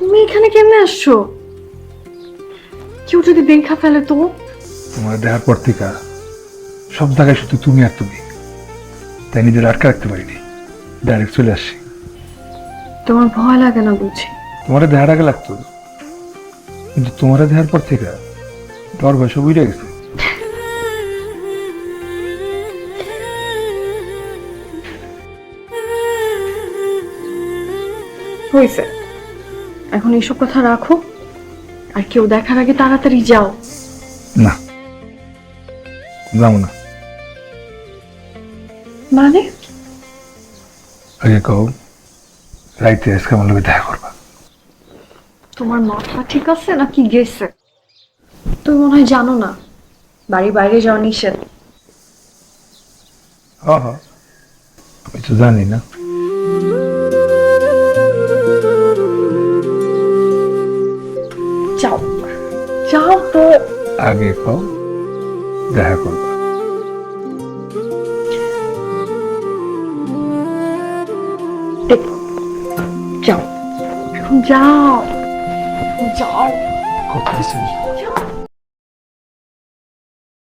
তুমি এখানে কেমনে আসছো? কেউ যদি দেখা ফেলে তো? তোমার দেখার পর থেকে সব জায়গায় শুধু তুমি আর তুমি, তাই নিজের আটকে রাখতে পারিনি, ডাইরেক্ট চলে আসছি। তোমার ভয় লাগে না বুঝি? তোমার দেখার আগে লাগতো, কিন্তু তোমার দেখার পর থেকে ডর ভয় সব উড়ে গেছে। হয়েছে, এখন এইসব কথা রাখো, আর কেউ দেখার আগে তাড়াতাড়ি যাও। না, যাবো না। মানে? আগে কও, রাইতে আজকে আমার লোকে দেখা করবা। তোমার মাথা ঠিক আছে নাকি গেছে? তুমি মনে হয় জানো না, বাড়ির বাইরে যাওয়া নিষেধ। হ হ, আমি তো জানি না। যাও, যাও তো। আগে কও, দেখা করবা। দেখো, যাও, এখন যাও, যাও, কথা দিচ্ছি। যাও।